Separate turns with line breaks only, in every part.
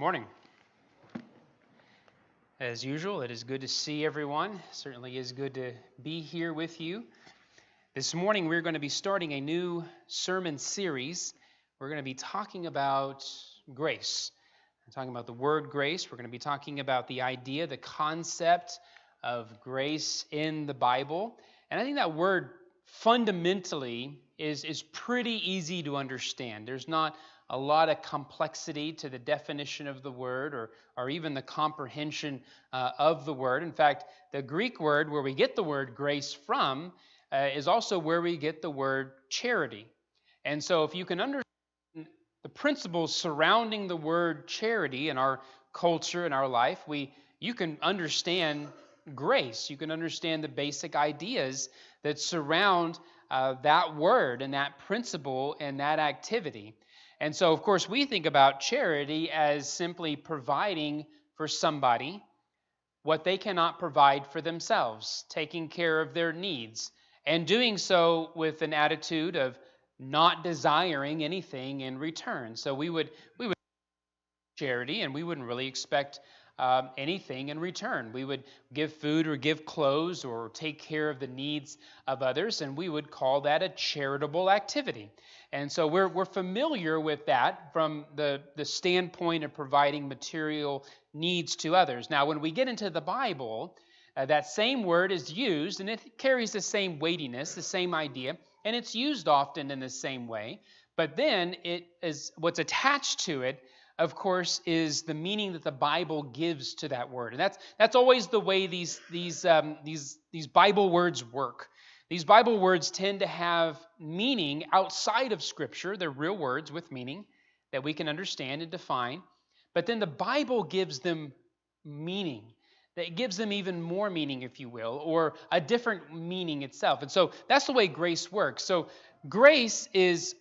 morning. As usual, it is good to see everyone. Certainly is good to be here with you. This morning we're going to be starting a new sermon series. We're going to be talking about grace. We're talking about the word grace. We're going to be talking about the idea, the concept of grace in the Bible. And I think that word fundamentally is pretty easy to understand. There's not a lot of complexity to the definition of the word or even the comprehension of the word. In fact, the Greek word where we get the word grace from is also where we get the word charity. And so if you can understand the principles surrounding the word charity in our culture, in our life, you can understand grace. You can understand the basic ideas that surround that word and that principle and that activity. And so, of course, we think about charity as simply providing for somebody what they cannot provide for themselves, taking care of their needs, and doing so with an attitude of not desiring anything in return. So we would charity, and we wouldn't really expect anything in return. We would give food or give clothes or take care of the needs of others, and we would call that a charitable activity. And so we're familiar with that from the standpoint of providing material needs to others. Now, when we get into the Bible, that same word is used, and it carries the same weightiness, the same idea, and it's used often in the same way. But then it is what's attached to it, of course, is the meaning that the Bible gives to that word. And that's always the way these Bible words work. These Bible words tend to have meaning outside of Scripture. They're real words with meaning that we can understand and define. But then the Bible gives them meaning. That gives them even more meaning, if you will, or a different meaning itself. And so that's the way grace works. So grace is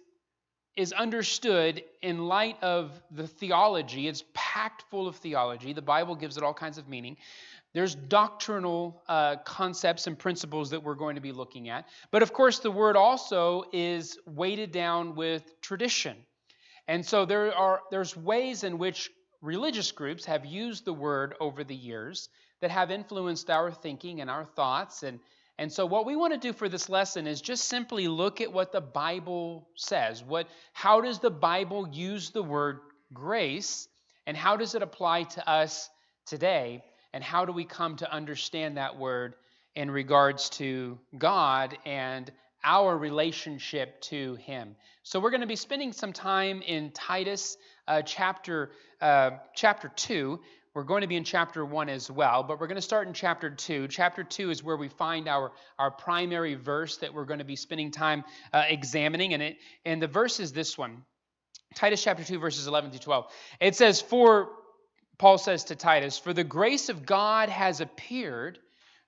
understood in light of the theology. It's packed full of theology. The Bible gives it all kinds of meaning. There's doctrinal concepts and principles that we're going to be looking at. But of course, the word also is weighted down with tradition. And so there's ways in which religious groups have used the word over the years that have influenced our thinking and our thoughts. And so what we want to do for this lesson is just simply look at what the Bible says. How does the Bible use the word grace, and how does it apply to us today? And how do we come to understand that word in regards to God and our relationship to Him? So we're going to be spending some time in Titus chapter 2. We're going to be in chapter 1 as well, but we're going to start in chapter 2. Chapter 2 is where we find our primary verse that we're going to be spending time examining. And the verse is this one, Titus chapter 2, verses 11 through 12. It says, Paul says to Titus, "For the grace of God has appeared,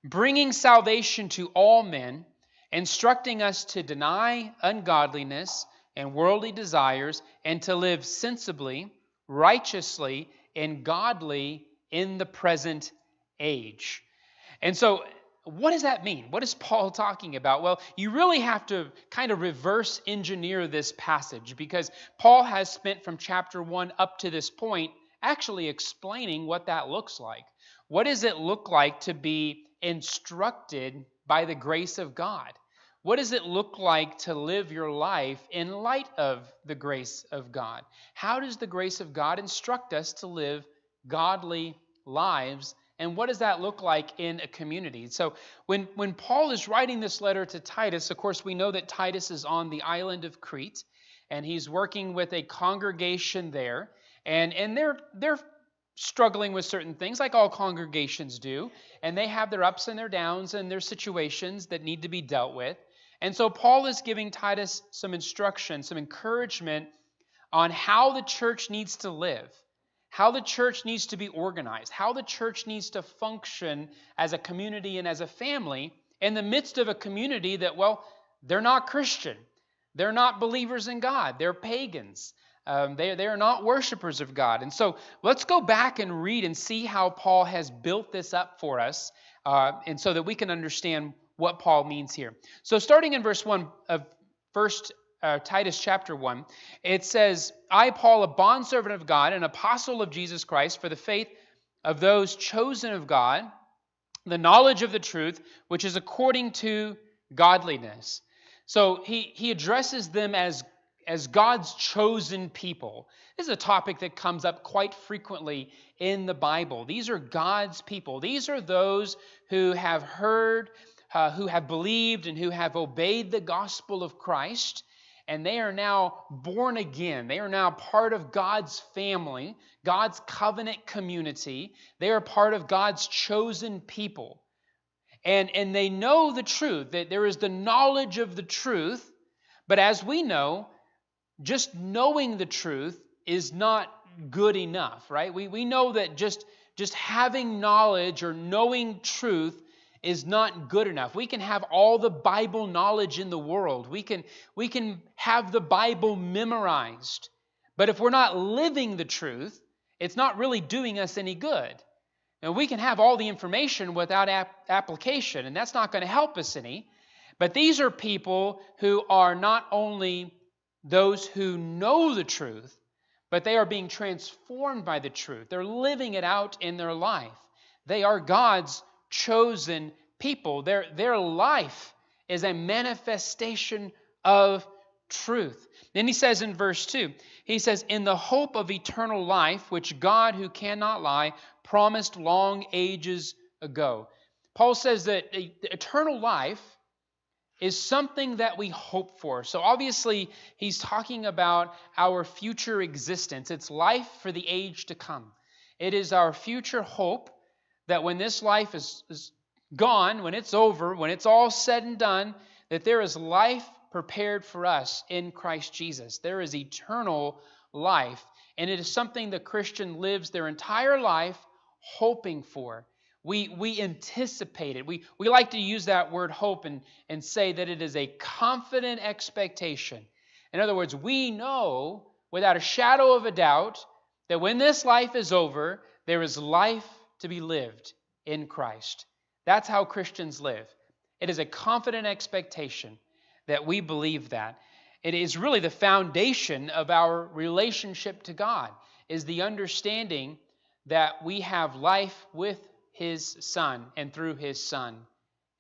bringing salvation to all men, instructing us to deny ungodliness and worldly desires, and to live sensibly, righteously, and godly in the present age." And so, what does that mean? What is Paul talking about? Well, you really have to kind of reverse engineer this passage, because Paul has spent from chapter 1 up to this point actually explaining what that looks like. What does it look like to be instructed by the grace of God? What does it look like to live your life in light of the grace of God? How does the grace of God instruct us to live godly lives? And what does that look like in a community? So when Paul is writing this letter to Titus, of course, we know that Titus is on the island of Crete, and he's working with a congregation there. And they're struggling with certain things, like all congregations do. And they have their ups and their downs and their situations that need to be dealt with. And so Paul is giving Titus some instruction, some encouragement on how the church needs to live, how the church needs to be organized, how the church needs to function as a community and as a family in the midst of a community that, well, they're not Christian. They're not believers in God. They're pagans. They are not worshipers of God. And so let's go back and read and see how Paul has built this up for us, and so that we can understand what Paul means here. So starting in verse 1 of 1 Titus chapter 1, it says, I, Paul, a bondservant of God, an apostle of Jesus Christ, for the faith of those chosen of God, the knowledge of the truth, which is according to godliness. So he addresses them as God's chosen people. This is a topic that comes up quite frequently in the Bible. These are God's people. These are those who have heard, who have believed, and who have obeyed the gospel of Christ. And they are now born again. They are now part of God's family, God's covenant community. They are part of God's chosen people. And they know the truth, that there is the knowledge of the truth. But as we know, just knowing the truth is not good enough, right? We know that just having knowledge or knowing truth is not good enough. We can have all the Bible knowledge in the world. We can have the Bible memorized. But if we're not living the truth, it's not really doing us any good. And we can have all the information without application, and that's not going to help us any. But these are people who are not only those who know the truth, but they are being transformed by the truth. They're living it out in their life. They are God's chosen people. Their life is a manifestation of truth. Then he says in verse 2, he says, in the hope of eternal life, which God, who cannot lie, promised long ages ago. Paul says that eternal life is something that we hope for. So obviously, he's talking about our future existence. It's life for the age to come. It is our future hope that when this life is gone, when it's over, when it's all said and done, that there is life prepared for us in Christ Jesus. There is eternal life, and it is something the Christian lives their entire life hoping for. We anticipate it. We like to use that word hope and say that it is a confident expectation. In other words, we know without a shadow of a doubt that when this life is over, there is life to be lived in Christ. That's how Christians live. It is a confident expectation that we believe that. It is really the foundation of our relationship to God, is the understanding that we have life with His Son and through His Son,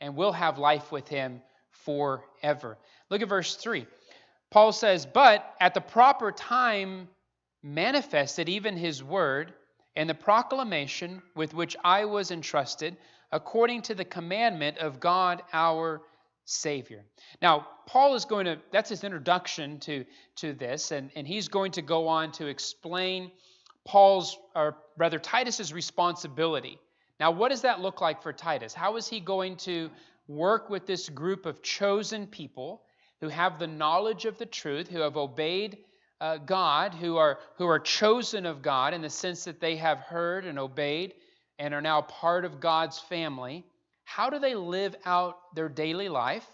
and will have life with Him forever. Look at verse 3. Paul says, but at the proper time manifested even His word and the proclamation with which I was entrusted, according to the commandment of God our Savior. Now, Paul is going to, that's his introduction to this, and he's going to go on to explain Titus's responsibility. Now, what does that look like for Titus? How is he going to work with this group of chosen people who have the knowledge of the truth, who have obeyed God, who are chosen of God in the sense that they have heard and obeyed and are now part of God's family? How do they live out their daily life,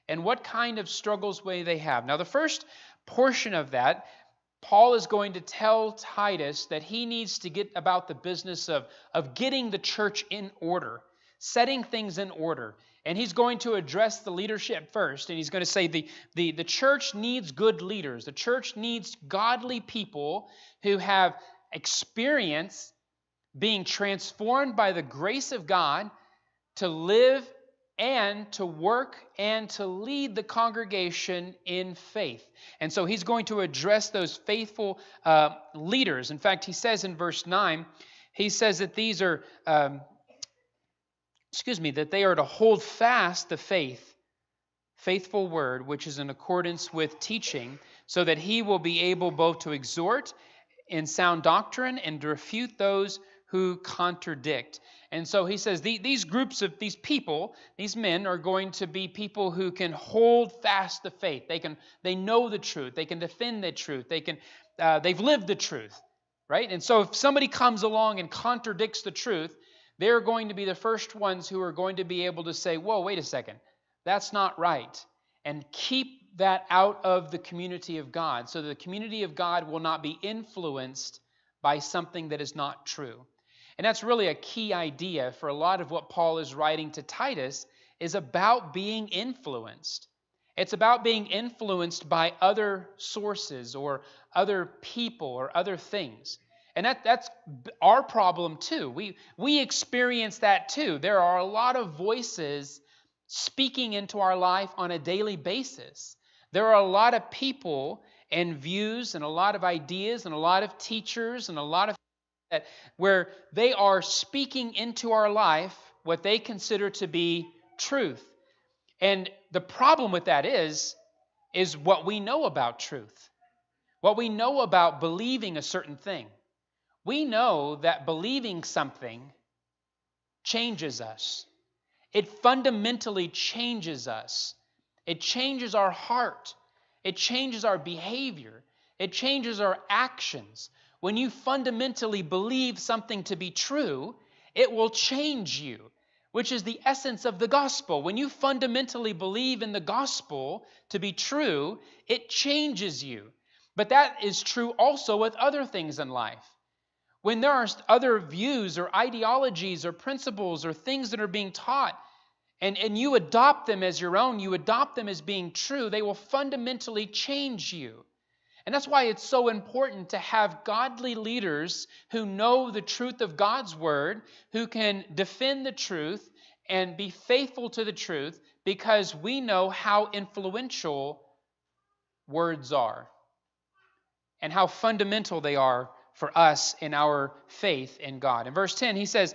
and what kind of struggles may they have? Now, the first portion of that, Paul is going to tell Titus that he needs to get about the business of getting the church in order, setting things in order. And he's going to address the leadership first, and he's going to say the church needs good leaders. The church needs godly people who have experience being transformed by the grace of God to live and to work and to lead the congregation in faith. And so he's going to address those faithful leaders. In fact, he says in verse 9, he says that these are, that they are to hold fast the faithful word, which is in accordance with teaching, so that he will be able both to exhort in sound doctrine and to refute those who contradict. And so he says these groups of these people, these men, are going to be people who can hold fast the faith. They know the truth. They can defend the truth. They've lived the truth, right? And so if somebody comes along and contradicts the truth, they're going to be the first ones who are going to be able to say, whoa, wait a second, that's not right. And keep that out of the community of God, so the community of God will not be influenced by something that is not true. And that's really a key idea for a lot of what Paul is writing to Titus, is about being influenced. It's about being influenced by other sources or other people or other things. And that's our problem too. We experience that too. There are a lot of voices speaking into our life on a daily basis. There are a lot of people and views and a lot of ideas and a lot of teachers and a lot of that where they are speaking into our life what they consider to be truth. And the problem with that is what we know about truth, what we know about believing a certain thing. We know that believing something changes us. It fundamentally changes us. It changes our heart. It changes our behavior. It changes our actions. When you fundamentally believe something to be true, it will change you, which is the essence of the gospel. When you fundamentally believe in the gospel to be true, it changes you. But that is true also with other things in life. When there are other views or ideologies or principles or things that are being taught, and you adopt them as your own, you adopt them as being true, they will fundamentally change you. And that's why it's so important to have godly leaders who know the truth of God's word, who can defend the truth and be faithful to the truth, because we know how influential words are and how fundamental they are for us in our faith in God. In verse 10, he says,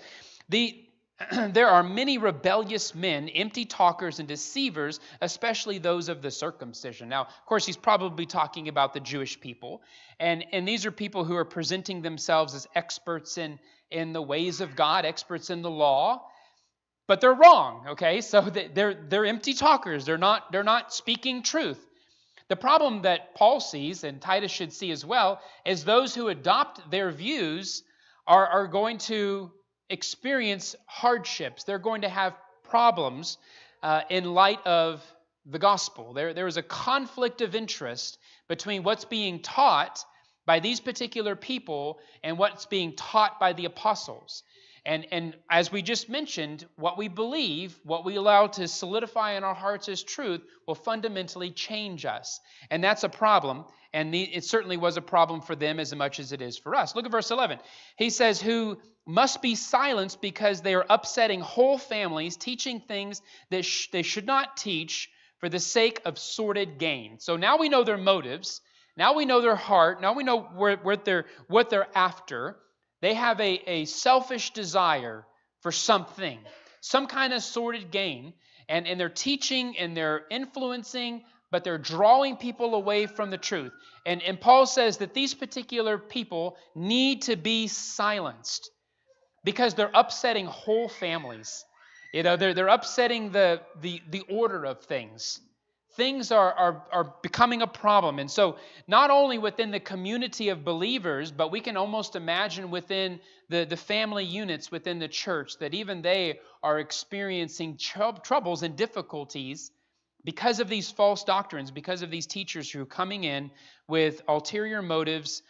there are many rebellious men, empty talkers and deceivers, especially those of the circumcision. Now, of course, he's probably talking about the Jewish people. And these are people who are presenting themselves as experts in the ways of God, experts in the law. But they're wrong, okay? So they're empty talkers. They're not speaking truth. The problem that Paul sees, and Titus should see as well, is those who adopt their views are going to experience hardships. They're going to have problems in light of the gospel. There is a conflict of interest between what's being taught by these particular people and what's being taught by the apostles. And as we just mentioned, what we believe, what we allow to solidify in our hearts as truth, will fundamentally change us. And that's a problem, and it certainly was a problem for them as much as it is for us. Look at verse 11. He says, who must be silenced because they are upsetting whole families, teaching things that they should not teach for the sake of sordid gain. So now we know their motives. Now we know their heart. Now we know what they're after. They have a selfish desire for something, some kind of sordid gain, and they're teaching and they're influencing, but they're drawing people away from the truth. And Paul says that these particular people need to be silenced because they're upsetting whole families. You know, they're upsetting the order of things. Things are becoming a problem. And so not only within the community of believers, but we can almost imagine within the family units within the church that even they are experiencing troubles and difficulties because of these false doctrines, because of these teachers who are coming in with ulterior motives.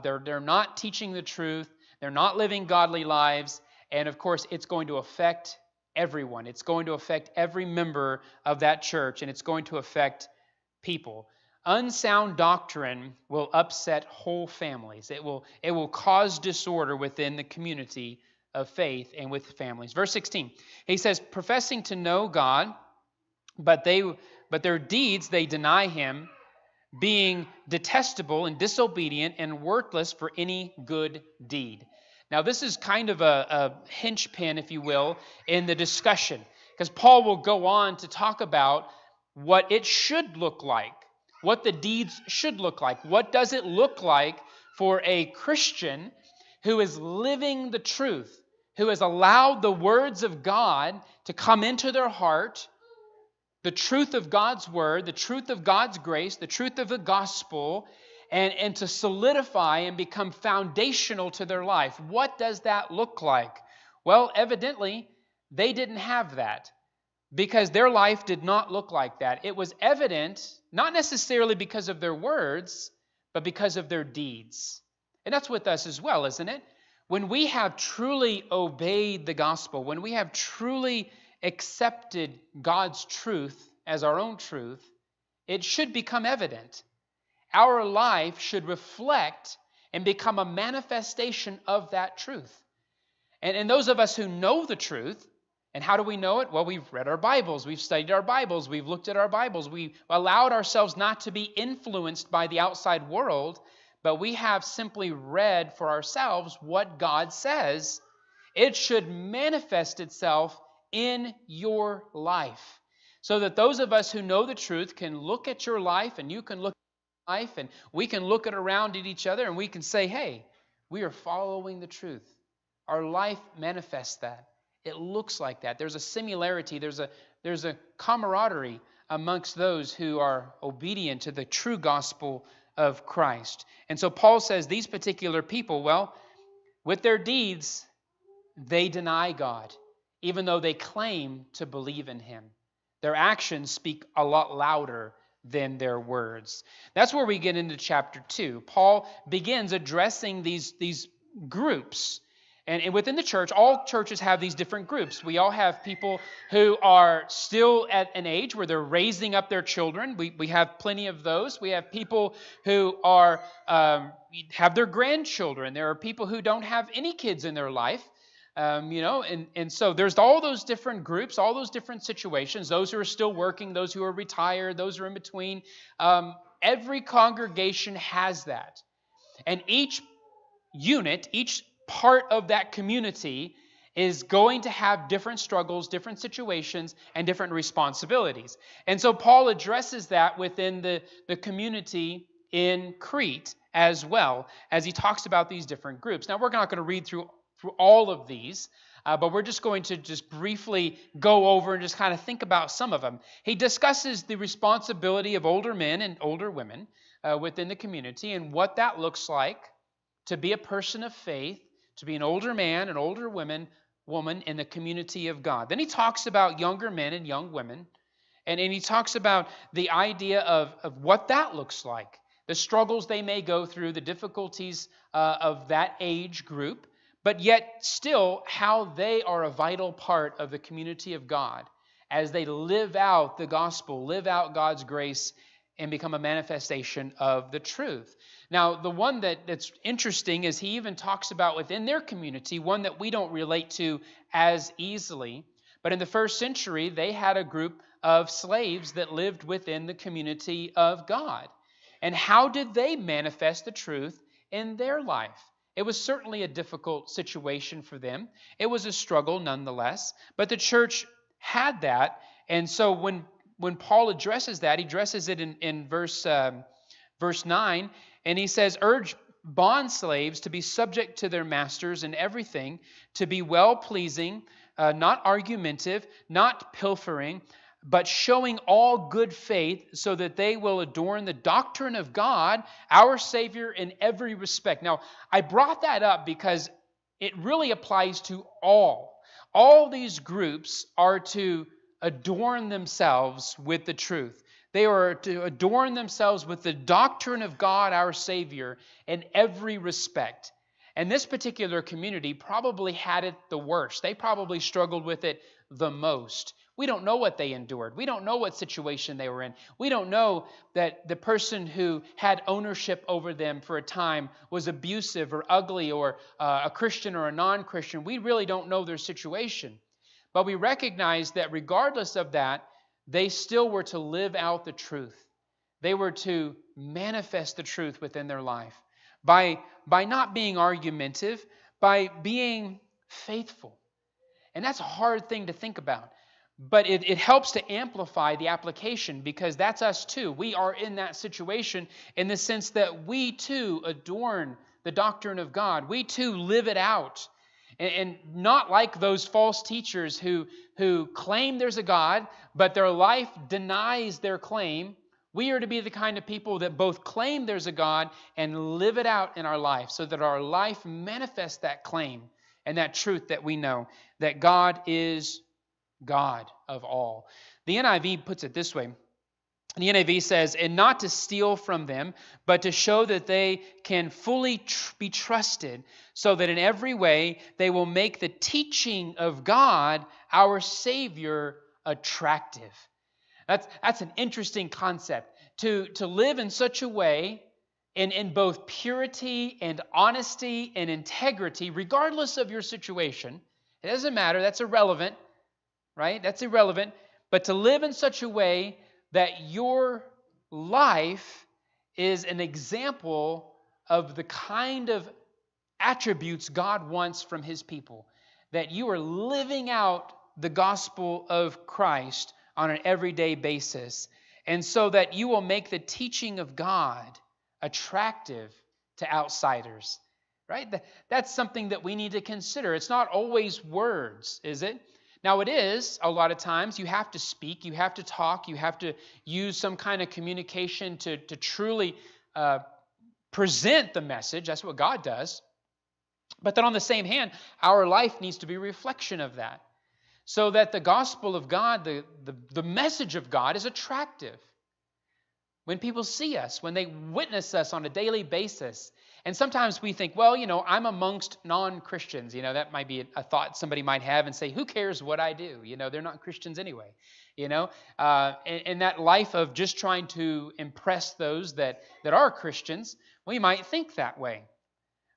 They're not teaching the truth. They're not living godly lives. And of course, it's going to affect everyone. It's going to affect every member of that church, and it's going to affect people. Unsound doctrine will upset whole families. It will cause disorder within the community of faith and with families. Verse 16, he says, professing to know God, but their deeds they deny him, being detestable and disobedient and worthless for any good deed. Now, this is kind of a hinge-pin, if you will, in the discussion, because Paul will go on to talk about what it should look like, what the deeds should look like. What does it look like for a Christian who is living the truth, who has allowed the words of God to come into their heart, the truth of God's word, the truth of God's grace, the truth of the gospel, and to solidify and become foundational to their life. What does that look like? Well, evidently, they didn't have that because their life did not look like that. It was evident, not necessarily because of their words, but because of their deeds. And that's with us as well, isn't it? When we have truly obeyed the gospel, when we have truly accepted God's truth as our own truth, it should become evident. Our life should reflect and become a manifestation of that truth. And those of us who know the truth, and how do we know it? Well, we've read our Bibles, we've studied our Bibles, we've looked at our Bibles, we've allowed ourselves not to be influenced by the outside world, but we have simply read for ourselves what God says. It should manifest itself in your life, so that those of us who know the truth can look at your life, and you can look at life, and we can look around at each other, and we can say, hey, we are following the truth. Our life manifests that. It looks like that. There's a similarity, there's a camaraderie amongst those who are obedient to the true gospel of Christ. And so Paul says these particular people, well, with their deeds, they deny God, even though they claim to believe in Him. Their actions speak a lot louder than their words. That's where we get into chapter 2. Paul begins addressing these groups. And within the church, all churches have these different groups. We all have people who are still at an age where they're raising up their children. We have plenty of those. We have people who are have their grandchildren. There are people who don't have any kids in their life. And so there's all those different groups, all those different situations, those who are still working, those who are retired, those who are in between. Every congregation has that. And each unit, each part of that community is going to have different struggles, different situations, and different responsibilities. And so Paul addresses that within the community in Crete as well, as he talks about these different groups. Now, we're not going to read through all of these, but we're just going to just briefly go over and just kind of think about some of them. He discusses the responsibility of older men and older women within the community and what that looks like to be a person of faith, to be an older man, an older woman in the community of God. Then he talks about younger men and young women, and he talks about the idea of what that looks like, the struggles they may go through, the difficulties of that age group, but yet still how they are a vital part of the community of God as they live out the gospel, live out God's grace, and become a manifestation of the truth. Now, the one that's interesting is he even talks about within their community, one that we don't relate to as easily. But in the first century, they had a group of slaves that lived within the community of God. And how did they manifest the truth in their life? It was certainly a difficult situation for them. It was a struggle nonetheless. But the church had that. And so when Paul addresses that, he addresses it in verse 9, and he says, urge bondslaves to be subject to their masters in everything, to be well-pleasing, not argumentative, not pilfering, but showing all good faith, so that they will adorn the doctrine of God, our Savior, in every respect. Now, I brought that up because it really applies to all. All these groups are to adorn themselves with the truth. They are to adorn themselves with the doctrine of God, our Savior, in every respect. And this particular community probably had it the worst. They probably struggled with it the most. We don't know what they endured. We don't know what situation they were in. We don't know that the person who had ownership over them for a time was abusive or ugly or a Christian or a non-Christian. We really don't know their situation. But we recognize that regardless of that, they still were to live out the truth. They were to manifest the truth within their life by not being argumentative, by being faithful. And that's a hard thing to think about. But it helps to amplify the application, because that's us too. We are in that situation in the sense that we too adorn the doctrine of God. We too live it out. And not like those false teachers who claim there's a God, but their life denies their claim. We are to be the kind of people that both claim there's a God and live it out in our life, so that our life manifests that claim and that truth that we know, that God is God of all. The NIV puts it this way. The NIV says, and not to steal from them, but to show that they can fully be trusted, so that in every way they will make the teaching of God, our Savior, attractive. That's an interesting concept. To live in such a way, in both purity and honesty and integrity, regardless of your situation. It doesn't matter. That's irrelevant, right? That's irrelevant. But to live in such a way that your life is an example of the kind of attributes God wants from His people. That you are living out the gospel of Christ on an everyday basis. And so that you will make the teaching of God attractive to outsiders. Right? That's something that we need to consider. It's not always words, is it? Now it is, a lot of times, you have to speak, you have to talk, you have to use some kind of communication to truly present the message. That's what God does. But then on the same hand, our life needs to be a reflection of that. So that the gospel of God, the message of God is attractive. When people see us, when they witness us on a daily basis. And sometimes we think, well, I'm amongst non-Christians. That might be a thought somebody might have and say, who cares what I do? They're not Christians anyway. In that life of just trying to impress those that are Christians, we might think that way.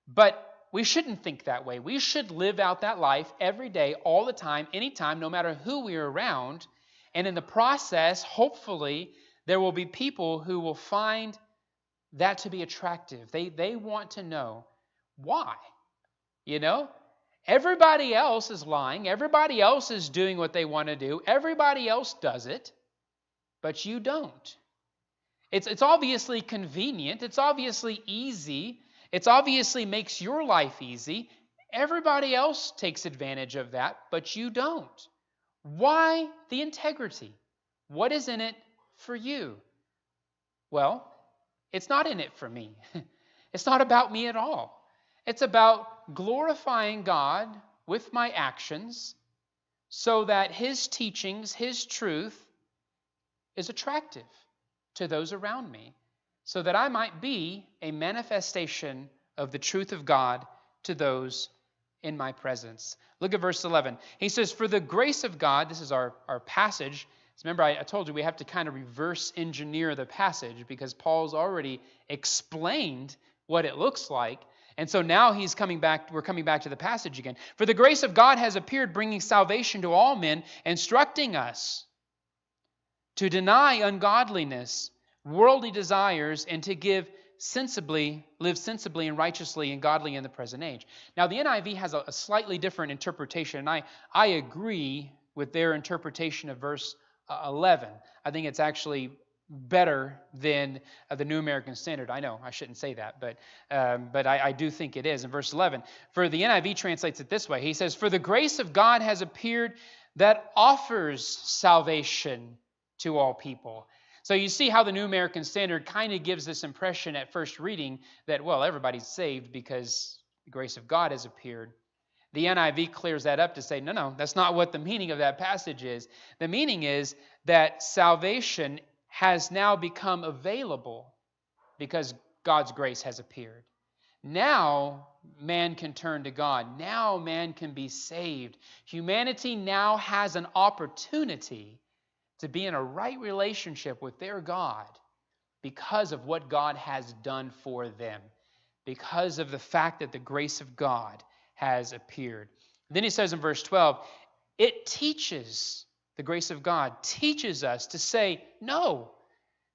But we shouldn't think that way. We should live out that life every day, all the time, anytime, no matter who we're around. And in the process, hopefully, there will be people who will find that to be attractive. They want to know why. Everybody else is lying. Everybody else is doing what they want to do. Everybody else does it, but you don't. It's obviously convenient. It's obviously easy. It obviously makes your life easy. Everybody else takes advantage of that, but you don't. Why the integrity? What is in it for you? Well, it's not in it for me. It's not about me at all. It's about glorifying God with my actions so that His teachings, His truth is attractive to those around me, so that I might be a manifestation of the truth of God to those in my presence. Look at verse 11. He says, for the grace of God, this is our passage. Remember, I told you we have to kind of reverse engineer the passage because Paul's already explained what it looks like. And so now we're coming back to the passage again. For the grace of God has appeared, bringing salvation to all men, instructing us to deny ungodliness, worldly desires, and to live sensibly and righteously and godly in the present age. Now, the NIV has a slightly different interpretation, and I agree with their interpretation of verse 11. I think it's actually better than the New American Standard. I know I shouldn't say that, but I do think it is. In verse 11, for the NIV translates it this way. He says, for the grace of God has appeared that offers salvation to all people. So you see how the New American Standard kind of gives this impression at first reading that, well, everybody's saved because the grace of God has appeared. The NIV clears that up to say, no, that's not what the meaning of that passage is. The meaning is that salvation has now become available because God's grace has appeared. Now man can turn to God. Now man can be saved. Humanity now has an opportunity to be in a right relationship with their God because of what God has done for them, because of the fact that the grace of God has appeared. Then he says in verse 12, it teaches, the grace of God teaches us to say no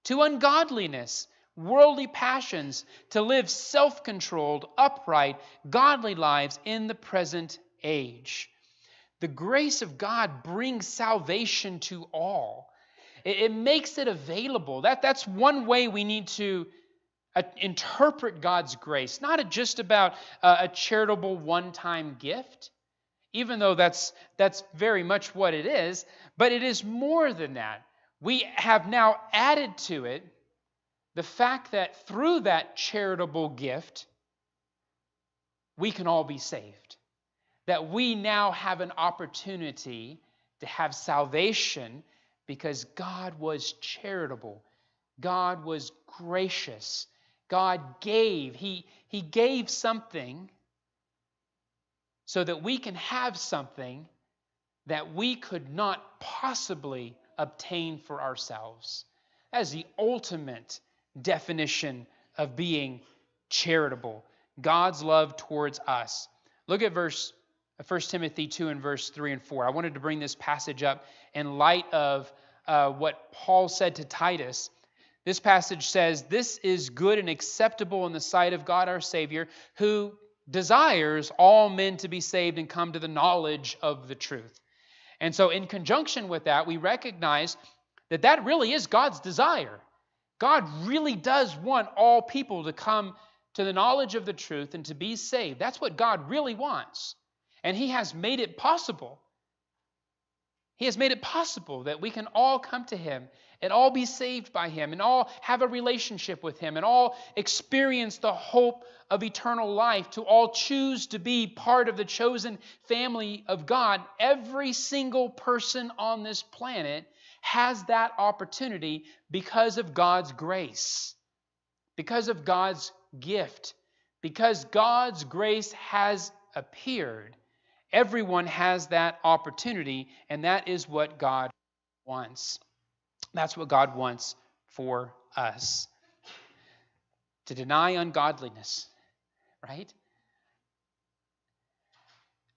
to ungodliness, worldly passions, to live self-controlled, upright, godly lives in the present age. The grace of God brings salvation to all. It makes it available. That's one way we need to interpret God's grace. Not just about a charitable one-time gift, even though that's very much what it is, but it is more than that. We have now added to it the fact that through that charitable gift, we can all be saved. That we now have an opportunity to have salvation because God was charitable. God was gracious. God gave. He gave something so that we can have something that we could not possibly obtain for ourselves. That is the ultimate definition of being charitable. God's love towards us. Look at 1 Timothy 2 and verse 3 and 4. I wanted to bring this passage up in light of what Paul said to Titus. This passage says, "This is good and acceptable in the sight of God our Savior, who desires all men to be saved and come to the knowledge of the truth." And so in conjunction with that, we recognize that that really is God's desire. God really does want all people to come to the knowledge of the truth and to be saved. That's what God really wants. And He has made it possible. He has made it possible that we can all come to Him and all be saved by Him and all have a relationship with Him and all experience the hope of eternal life, to all choose to be part of the chosen family of God. Every single person on this planet has that opportunity because of God's grace, because of God's gift, because God's grace has appeared. Everyone has that opportunity, and that is what God wants. That's what God wants for us. To deny ungodliness, right?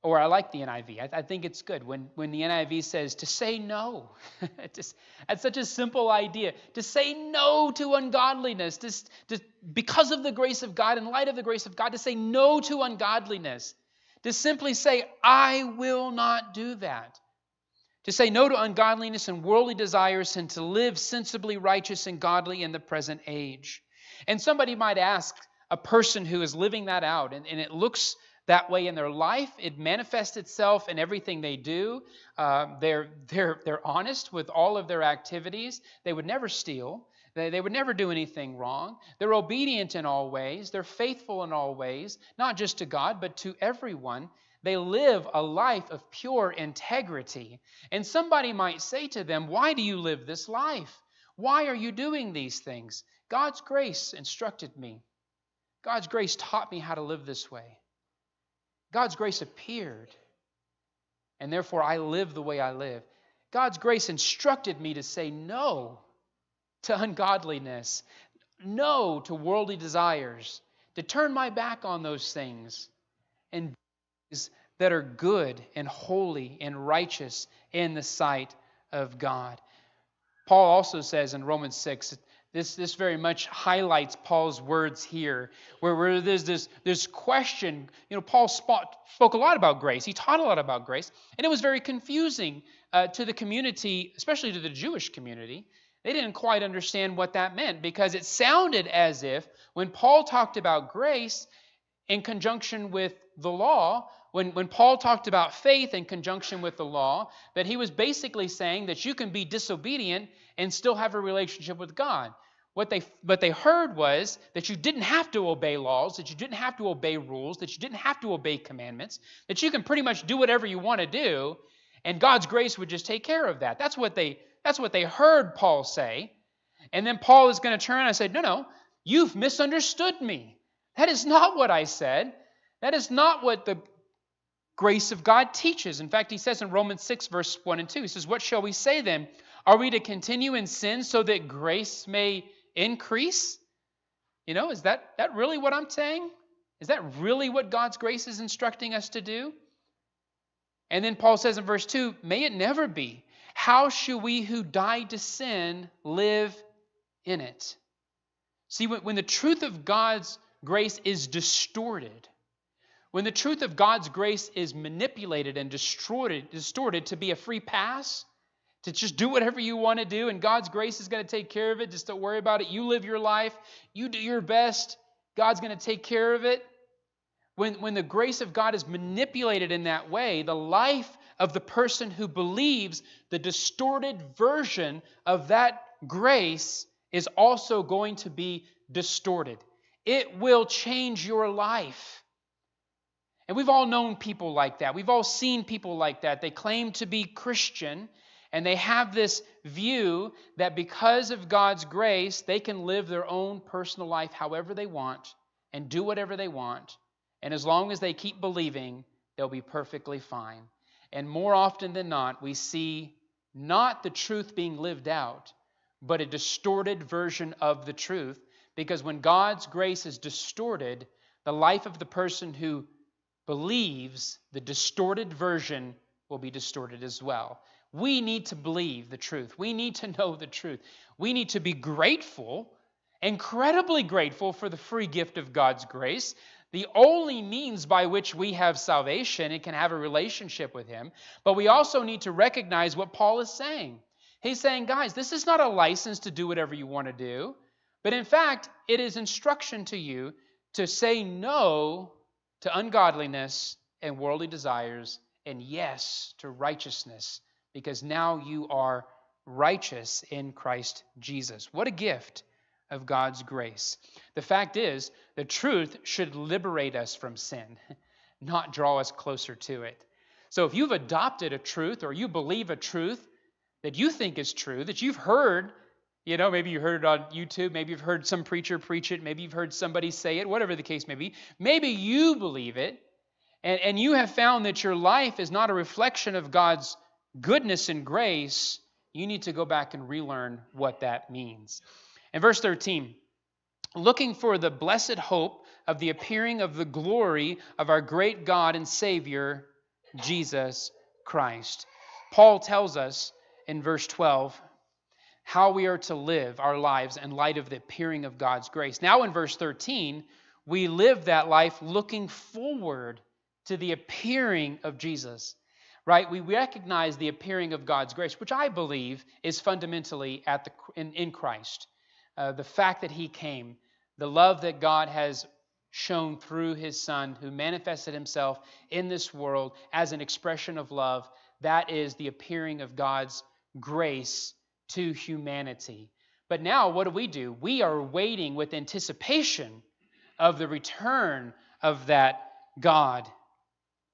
Or I like the NIV. I think it's good when the NIV says to say no. That's such a simple idea. To say no to ungodliness. Because of the grace of God, in light of the grace of God, to say no to ungodliness. To simply say, I will not do that. To say no to ungodliness and worldly desires, and to live sensibly righteous and godly in the present age. And somebody might ask, a person who is living that out, and it looks that way in their life, it manifests itself in everything they do. They're honest with all of their activities. They would never steal. They would never do anything wrong. They're obedient in all ways. They're faithful in all ways, not just to God, but to everyone. They live a life of pure integrity. And somebody might say to them, why do you live this life? Why are you doing these things? God's grace instructed me. God's grace taught me how to live this way. God's grace appeared, and therefore I live the way I live. God's grace instructed me to say no to ungodliness, no to worldly desires, to turn my back on those things and things that are good and holy and righteous in the sight of God. Paul also says in Romans 6, this very much highlights Paul's words here, where there's this question. Paul spoke a lot about grace. He taught a lot about grace, and it was very confusing to the community, especially to the Jewish community. They didn't quite understand what that meant, because it sounded as if when Paul talked about grace in conjunction with the law, when Paul talked about faith in conjunction with the law, that he was basically saying that you can be disobedient and still have a relationship with God. What they heard was that you didn't have to obey laws, that you didn't have to obey rules, that you didn't have to obey commandments, that you can pretty much do whatever you want to do, and God's grace would just take care of that. That's what they heard Paul say. And then Paul is going to turn and say, no, you've misunderstood me. That is not what I said. That is not what the grace of God teaches. In fact, he says in Romans 6, verse 1 and 2, he says, what shall we say then? Are we to continue in sin so that grace may increase? Is that really what I'm saying? Is that really what God's grace is instructing us to do? And then Paul says in verse 2, may it never be. How shall we who died to sin live in it? See, when the truth of God's grace is distorted, when the truth of God's grace is manipulated and distorted to be a free pass, to just do whatever you want to do, and God's grace is going to take care of it, just don't worry about it. You live your life, you do your best, God's going to take care of it. When the grace of God is manipulated in that way, the life of the person who believes the distorted version of that grace is also going to be distorted. It will change your life. And we've all known people like that. We've all seen people like that. They claim to be Christian, and they have this view that because of God's grace, they can live their own personal life however they want and do whatever they want. And as long as they keep believing, they'll be perfectly fine. And more often than not, we see not the truth being lived out, but a distorted version of the truth. Because when God's grace is distorted, the life of the person who believes the distorted version will be distorted as well. We need to believe the truth. We need to know the truth. We need to be grateful, incredibly grateful for the free gift of God's grace, the only means by which we have salvation and can have a relationship with Him. But we also need to recognize what Paul is saying. He's saying, guys, this is not a license to do whatever you want to do, but in fact, it is instruction to you to say no to ungodliness and worldly desires, and yes to righteousness, because now you are righteous in Christ Jesus. What a gift of God's grace. The fact is, the truth should liberate us from sin, not draw us closer to it. So if you've adopted a truth, or you believe a truth that you think is true, that you've heard, maybe you heard it on YouTube, maybe you've heard some preacher preach it, maybe you've heard somebody say it, whatever the case may be, maybe you believe it, and you have found that your life is not a reflection of God's goodness and grace, you need to go back and relearn what that means. In verse 13, looking for the blessed hope of the appearing of the glory of our great God and Savior, Jesus Christ. Paul tells us in verse 12 how we are to live our lives in light of the appearing of God's grace. Now in verse 13, we live that life looking forward to the appearing of Jesus. Right? We recognize the appearing of God's grace, which I believe is fundamentally in Christ. The fact that He came, the love that God has shown through His Son, who manifested Himself in this world as an expression of love, that is the appearing of God's grace to humanity. But now what do? We are waiting with anticipation of the return of that God,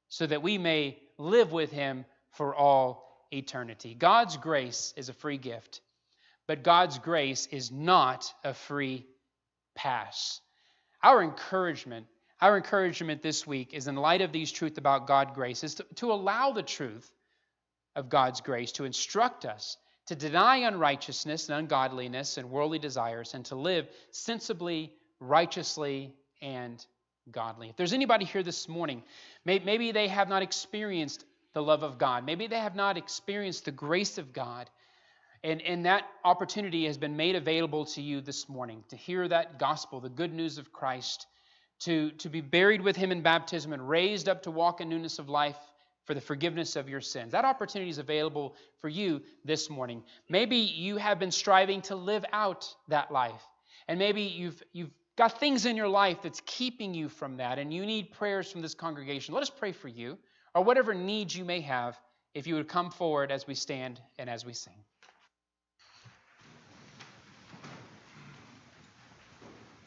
so that we may live with Him for all eternity. God's grace is a free gift, but God's grace is not a free pass. Our encouragement this week is, in light of these truths about God's grace, is to allow the truth of God's grace to instruct us to deny unrighteousness and ungodliness and worldly desires, and to live sensibly, righteously, and godly. If there's anybody here this morning, maybe they have not experienced the love of God. Maybe they have not experienced the grace of God. And that opportunity has been made available to you this morning, to hear that gospel, the good news of Christ, to be buried with Him in baptism and raised up to walk in newness of life for the forgiveness of your sins. That opportunity is available for you this morning. Maybe you have been striving to live out that life. And maybe you've got things in your life that's keeping you from that, and you need prayers from this congregation. Let us pray for you, or whatever needs you may have, if you would come forward as we stand and as we sing.